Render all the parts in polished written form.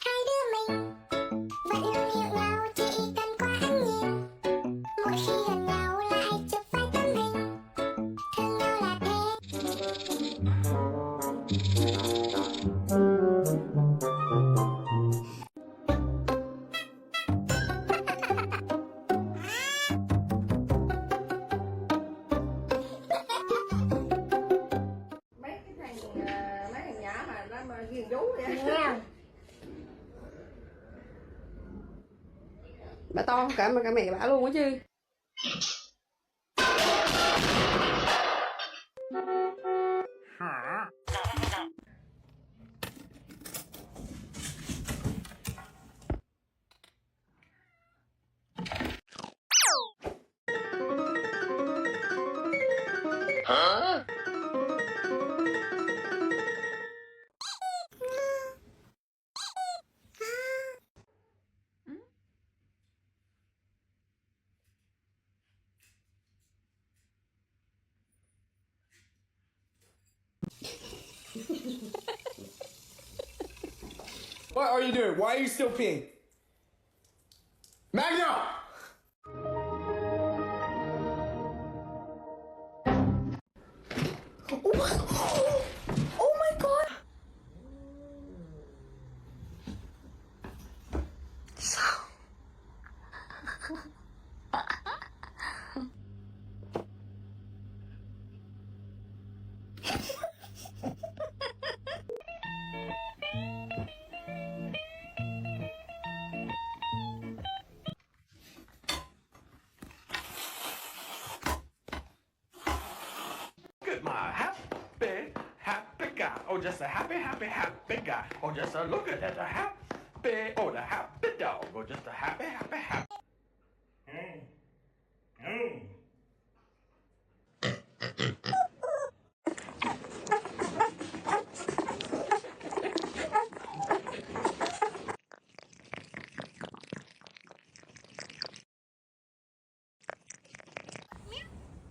Hai đứa mình vẫn luôn yêu nhau, chỉ cần qua ánh nhìn. Mỗi khi gần nhau lại chụp vài tấm hình, thương nhau là thế. Mấy thằng nhỏ mà nó ghiền vú vậy. Nha. Bà to cả mẹ bả luôn á chứ. Hả? What are you doing? Why are you still peeing? Magno! Oh my god. Look at my happy guy. Oh, just a happy guy. Oh, just a look at the happy, oh, the happy dog. Oh, just a happy.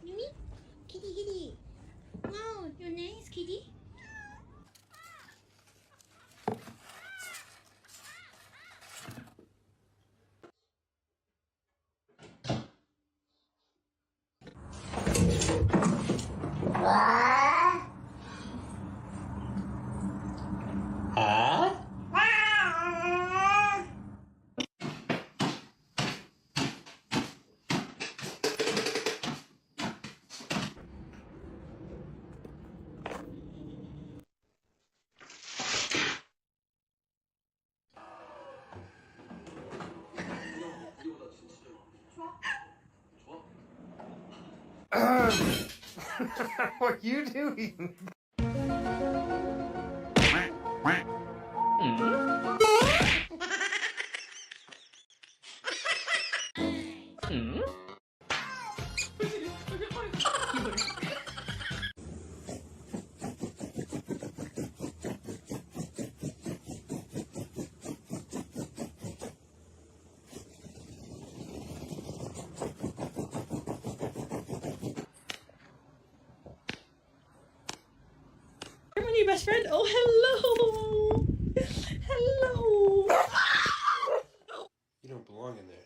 Mimi, kitty. Wow, your name is Kitty. What are you doing? You're my new best friend. Oh, hello. Hello. You don't belong in there.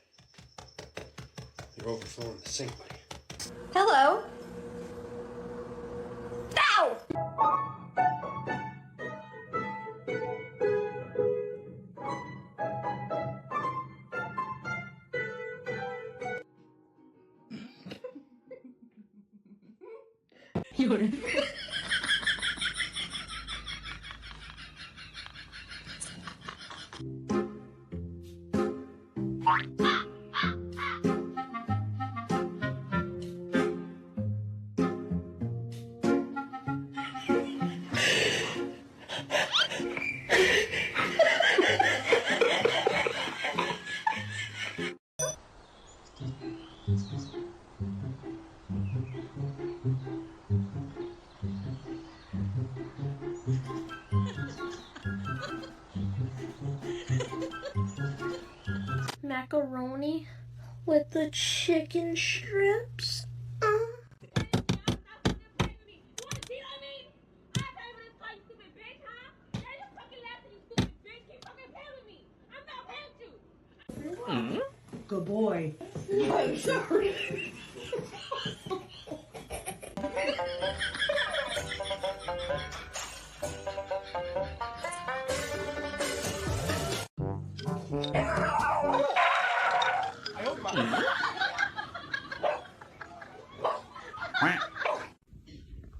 You're overflowing the sink, buddy. Hello. with the chicken strips. Good boy. I'm sorry.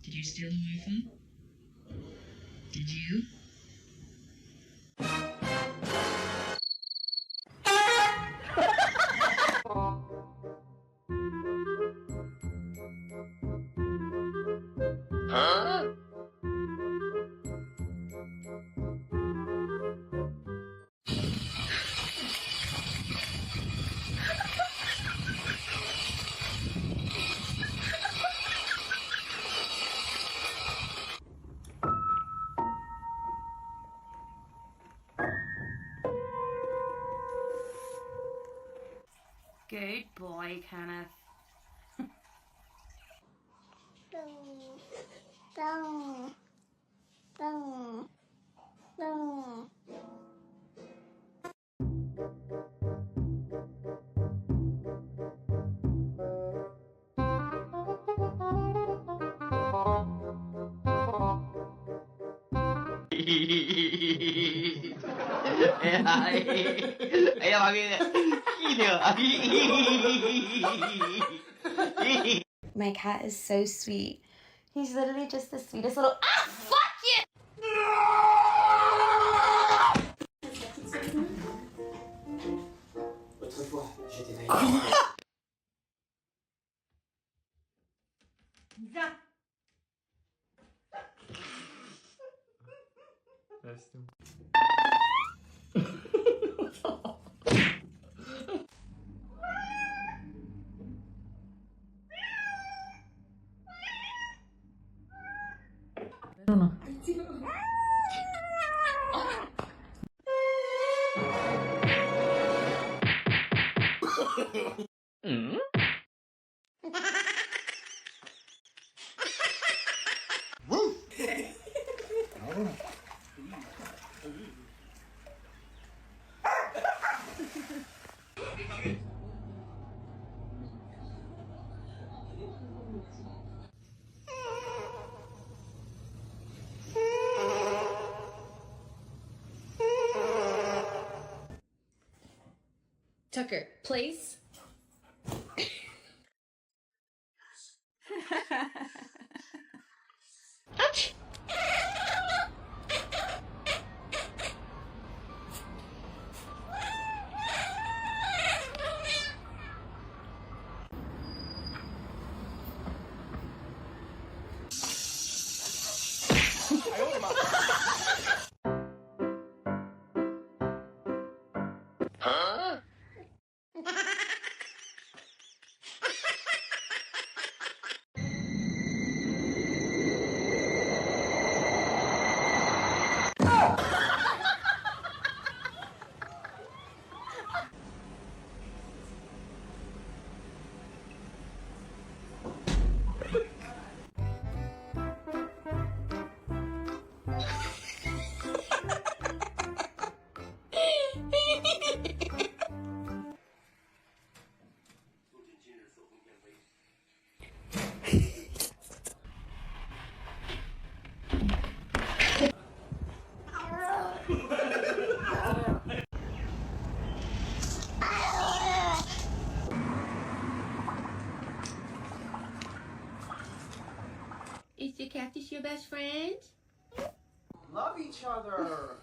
Did you steal the Wi-Fi? Did you? Good boy, Kenneth. Boom. Boom. Boom. My cat is so sweet. He's literally just the sweetest little. Ah, fuck you! Autrefois, j'étais naïf. Tucker, place. Is the cactus your best friend? Love each other.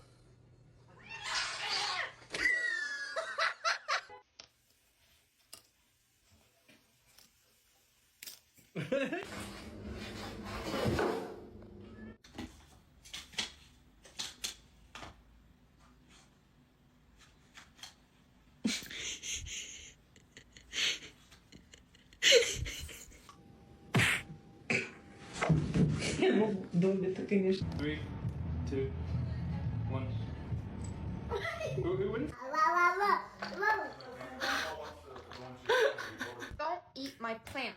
Долго-то, конечно. 3, 2, 1. Who wins? eat my plants.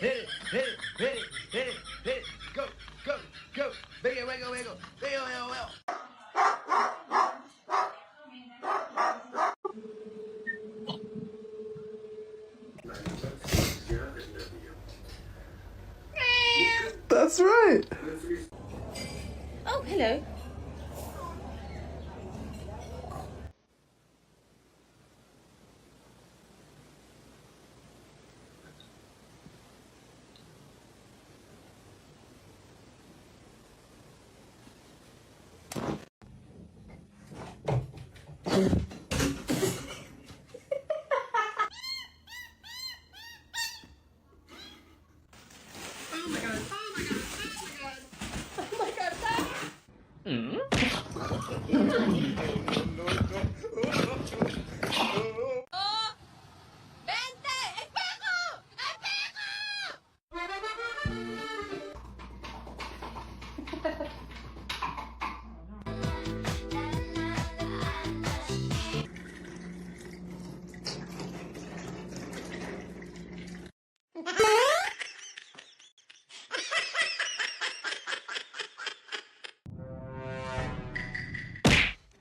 Hit it, hit it, hit it, hit it, hit it. Go, go, go. Wiggle, wiggle, wiggle. Wiggle, wiggle, wiggle. That's right. Oh, hello.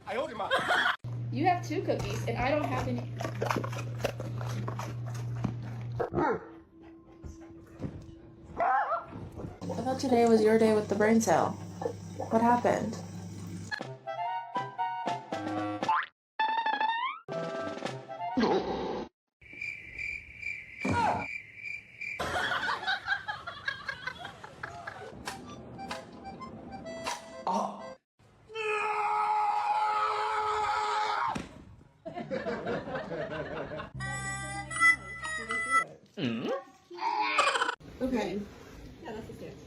I owed him up. You have 2 cookies, and I don't have any. I thought today was your day with the brain cell. What happened? Okay. Yeah, that's a stance.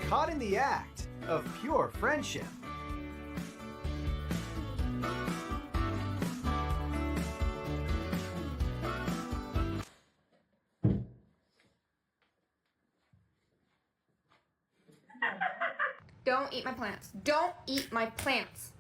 Caught in the act of pure friendship. Don't eat my plants. Don't eat my plants.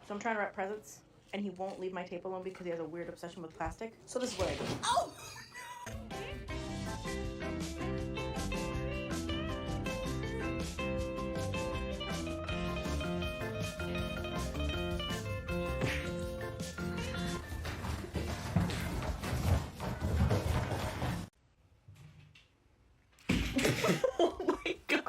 So I'm trying to wrap presents, and he won't leave my tape alone because he has a weird obsession with plastic. So this is what I do. Oh! Oh my god.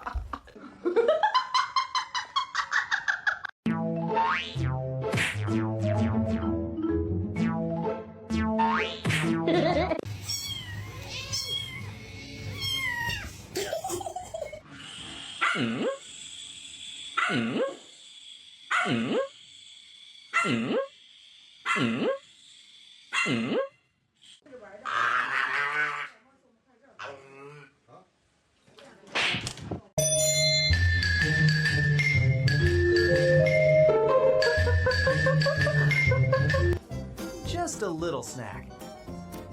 special snack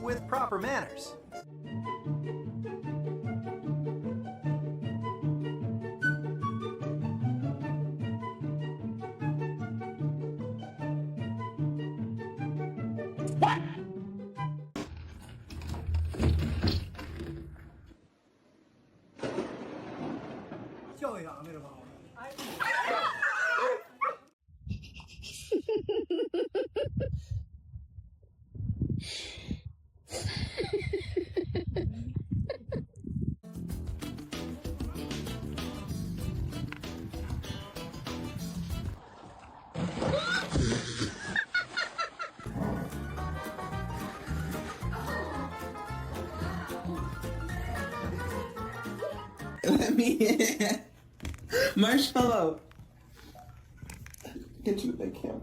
with proper manners. Let me in. Marshmallow. Get you the camera.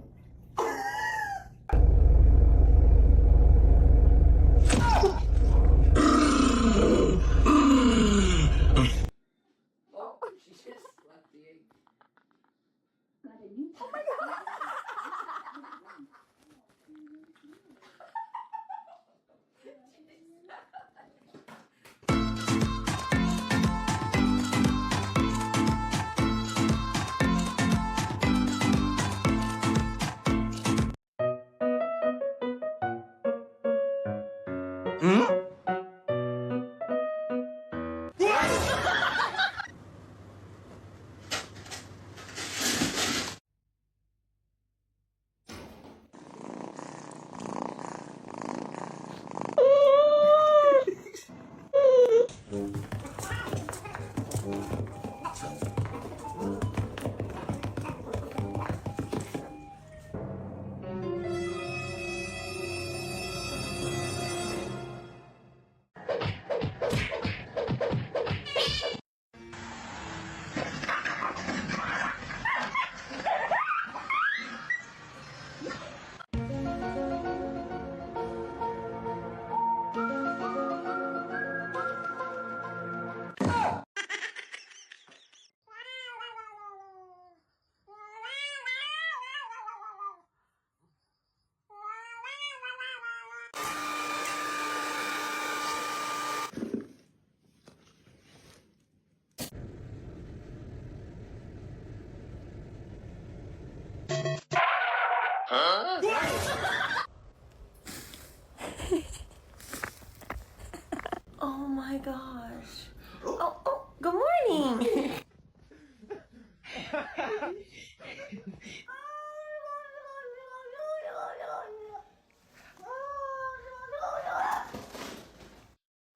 Oh my gosh. Oh, good morning.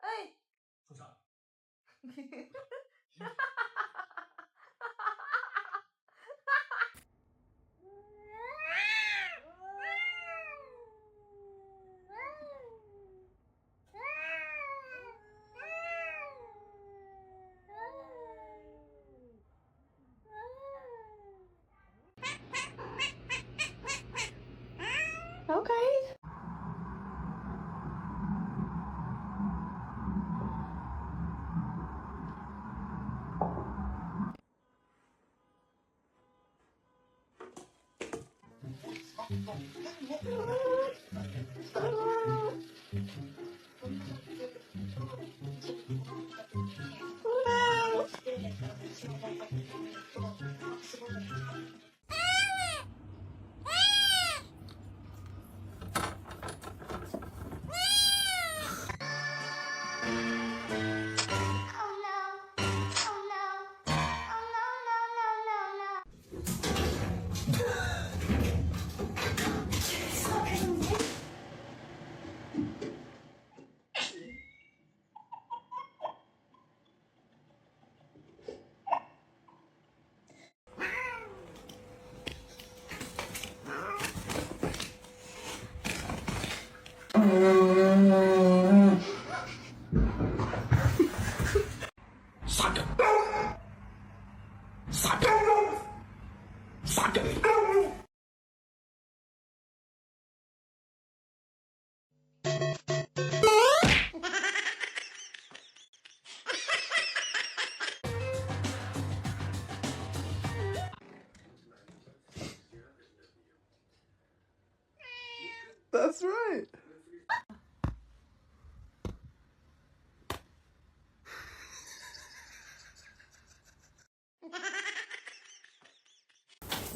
Hey. Okay.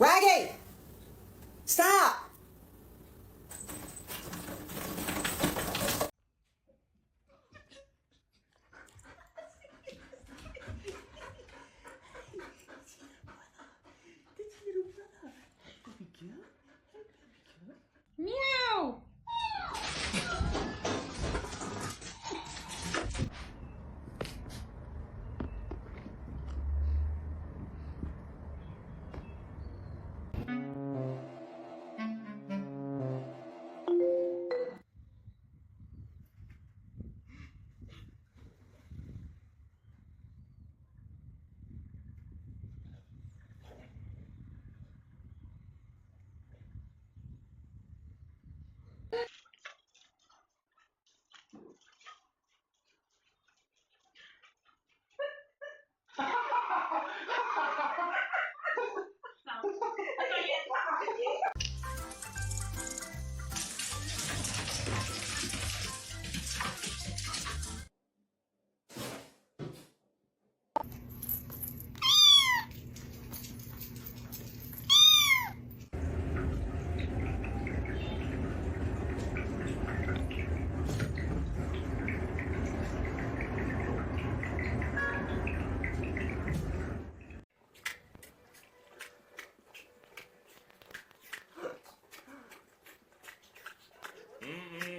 Raggy! Stop! Meow!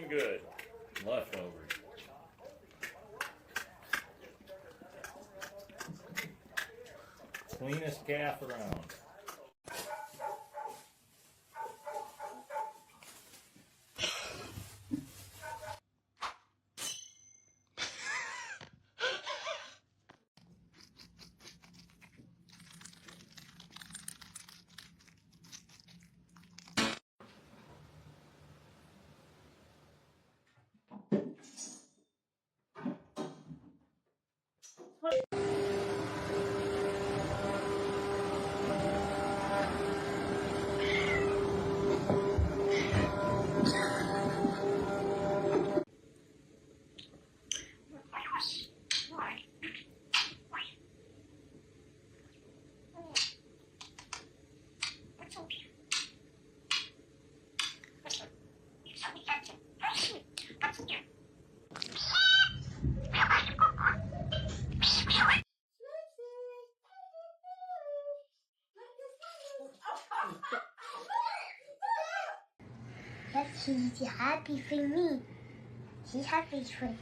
Good. Leftovers. Cleanest calf around. Yes, she's happy for me. She's happy for me.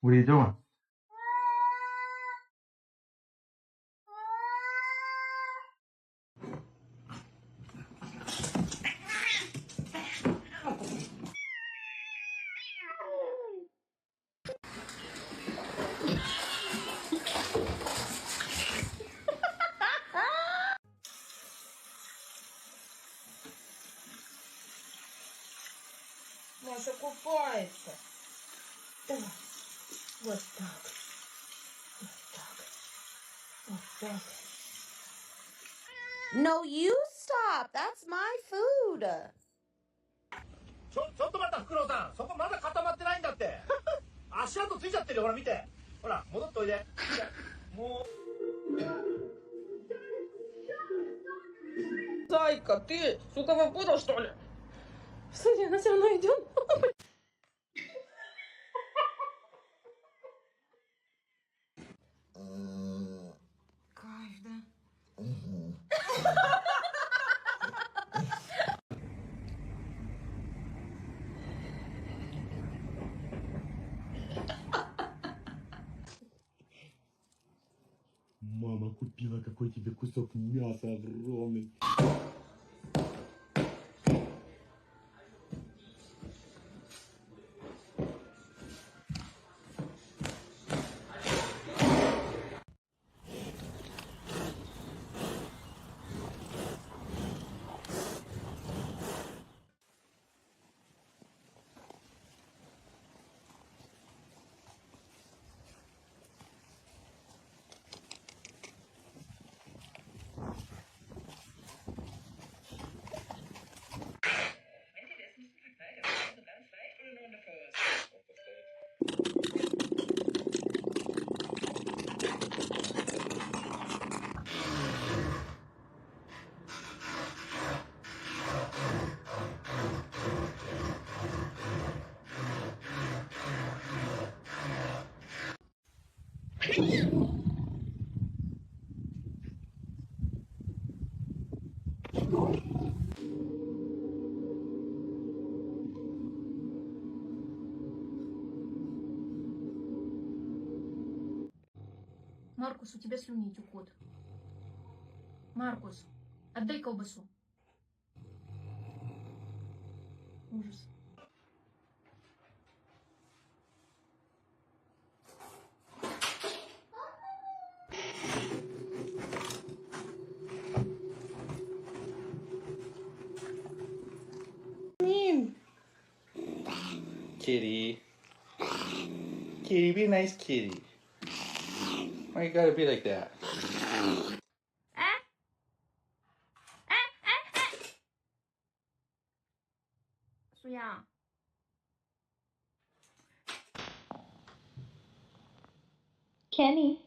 What are you doing? Маша купается. Давай. Вот так. Вот так. Вот так. No, you stop. That's my food. ちょっと待った、フクロウさん。そこまだ固まってないんだって。足跡ついちゃってるよ。ほら見て。ほら戻っておいで。もう。Зайка, ты сука выпутал, что ли? Смотри, она все равно идет. Кайф, да? купила, какой тебе кусок мяса огромный. Маркус, у тебя слюни текут. Маркус, отдай колбасу. Ужас. Kitty. Kitty, be a nice kitty. Why you gotta be like that? 수야. Kenny.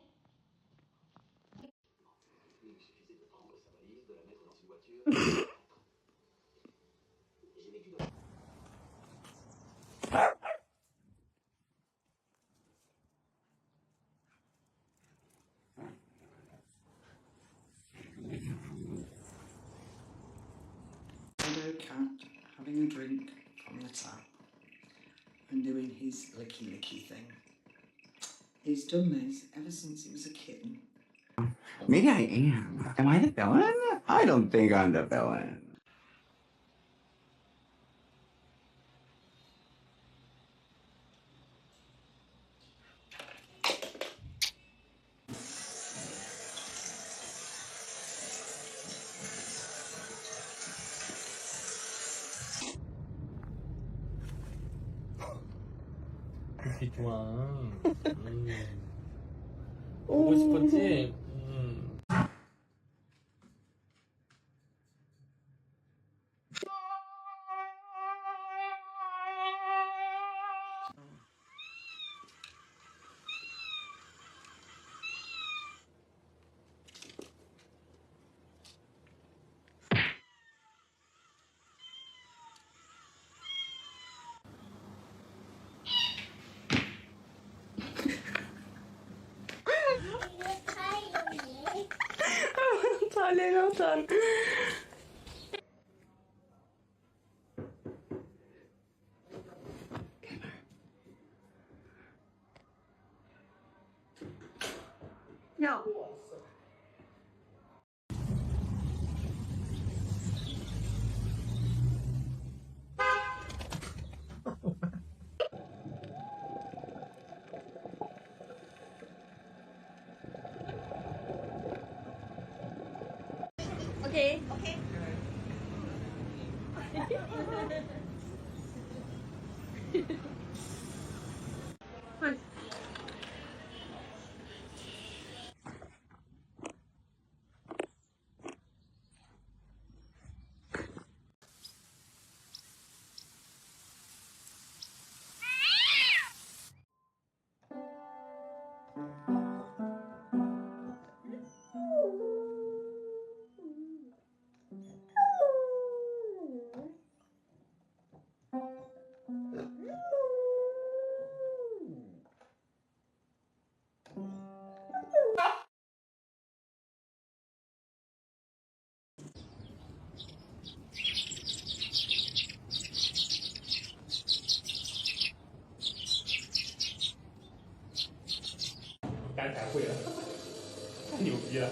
Hello, cat, having a drink from the tap and doing his licky thing. He's done this ever since he was a kitten. Maybe I am. Am I the villain? I don't think I'm the villain. 그렇게 좋아. 보고 싶었지? Talerautan. No. Okay. Okay. You, yeah.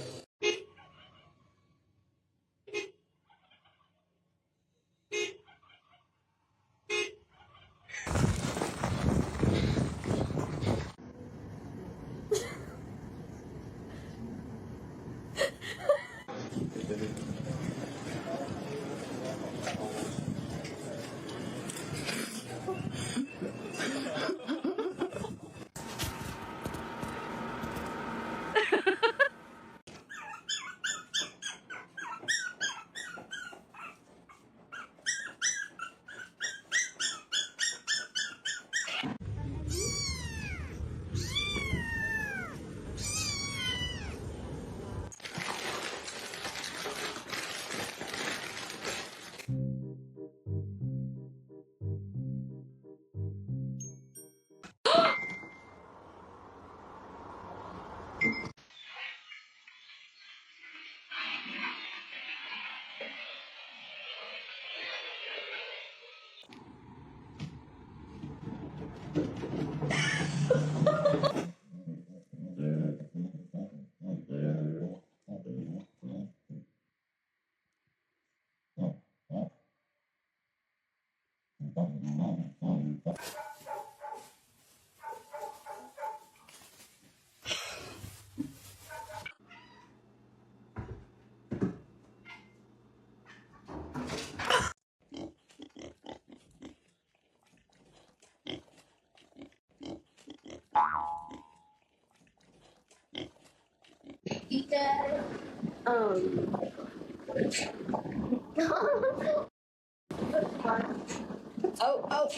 Oh,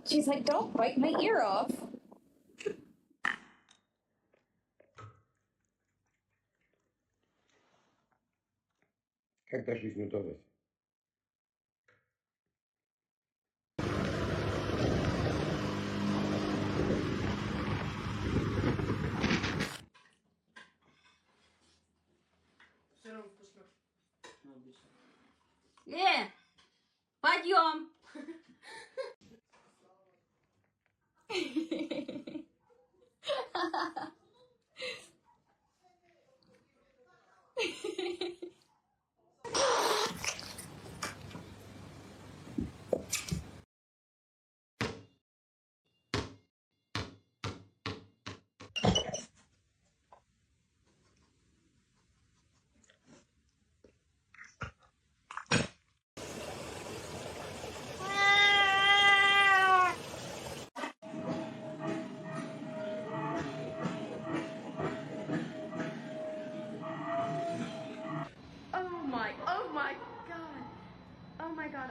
she's like, don't bite my ear off. Как дошли мы до вас? Пойдем.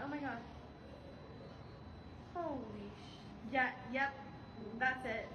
Oh my god. Holy sh... Yeah, yep. That's it.